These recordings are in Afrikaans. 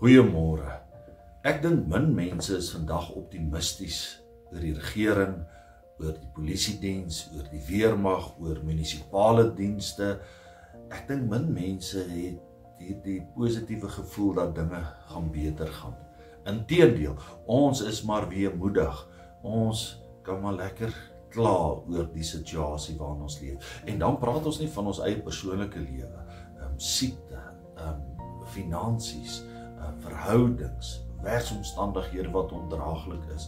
Goeiemôre. Ek dink min mense is vandag optimisties oor die regering, oor die polisiediens, oor die weermag, oor munisipale dienste. Ek dink min mense het die positiewe gevoel dat dinge gaan beter gaan. Inteendeel, ons is maar weemoedig. Ons kan maar lekker kla oor die situasie waarin ons leef. En dan praat ons nie van ons eie persoonlike lewe, siekte, finansies, verhoudings, werksomstandighede wat ondraaglik is.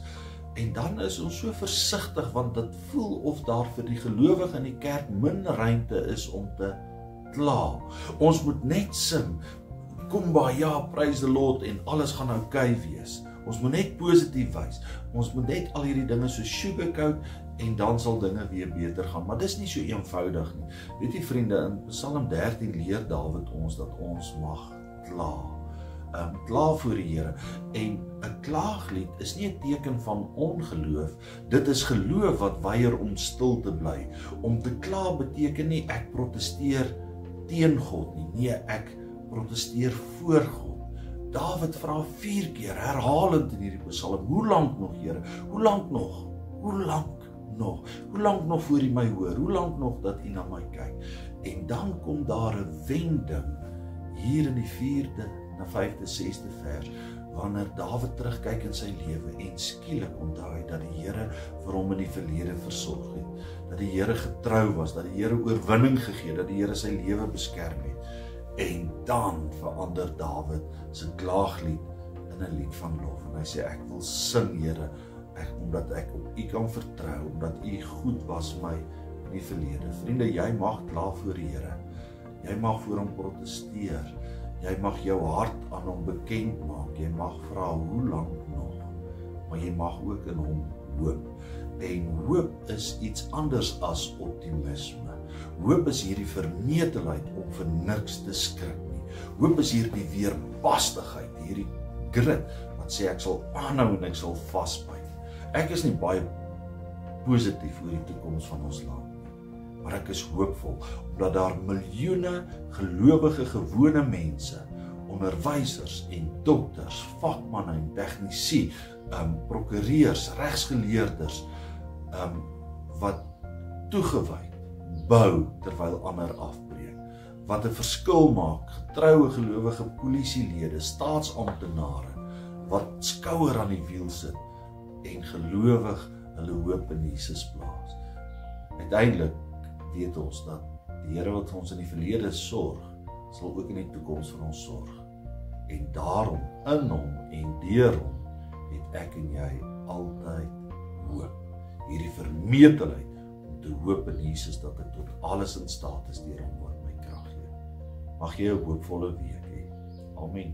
En dan is ons so versigtig, want dit voel of daar vir die gelowige in die kerk min ruimte is om te kla. Ons moet net sing, Kumbaya, praise the Lord, en alles gaan oukei wees. Ons moet net positief wys. Ons moet net al hierdie dinge so sugarcoat en dan sal dinge weer beter gaan. Maar dis nie so eenvoudig nie. Weet jy vriende, in Psalm 13 leer Dawid ons dat ons mag kla. Kla voor die Here. En 'n klaaglied is nie 'n teken van ongeloof. Dit is geloof wat weier om stil te bly. Om te kla beteken nie ek protesteer teen God nie. Nee, ek protesteer voor God. Dawid vra 4 keer herhalend in hierdie Psalm: hoe lank nog, Here? Hoe lank nog? Hoe lank nog? Hoe lank nog voor U my hoor? Hoe lank nog dat U na my kyk? En dan kom daar 'n wending hier in die 4de na 5de, 6de vers, wanneer Dawid terugkyk in sy lewe en skielik onthou hy dat die Here vir hom in die verlede versorg het, dat die Here getrou was, dat die Here oorwinning gegee het, dat die Here sy lewe beskerm het. En dan verander Dawid sy klaaglied in 'n lied van lof. En hy sê, ek wil sing, Here, omdat ek op U kan vertrou, omdat U goed was my in die verlede. Vriende, jy mag kla voor die Here. Jy mag voor hom protesteer. Jy mag jou hart aan hom bekend maak. Jy mag vra, hoe lank nog? Maar jy mag ook in hom hoop. En hoop is iets anders as optimisme. Hoop is hierdie vermetelheid om vir niks te skrik nie. Hoop is hierdie weerbarstigheid, hierdie grit wat sê ek sal aanhou en ek sal vasbyt. Ek is nie baie positief oor die toekoms van ons land nie, maar ek is hoopvol omdat daar miljoene gelowige gewone mense, onderwysers en dokters, vakmanne en tegnisi, prokureurs, regsgeleerdes, wat toegewyd bou terwyl ander afbreek, wat 'n verskil maak, getroue gelowige polisielede, staatsamptenare, wat skouer aan die wiel sit en gelowig hulle hoop in Jesus plaas. Uiteindelik weet ons dat die Here wat vir ons in die verlede sorg, sal ook in die toekoms vir ons sorg. En daarom, in hom en deur hom, het ek en jy altyd hoop. Hierdie vermetelheid om te hoop in Jesus dat ek tot alles in staat is deur hom wat my krag gee. Mag jy 'n hoopvolle week hê. Amen.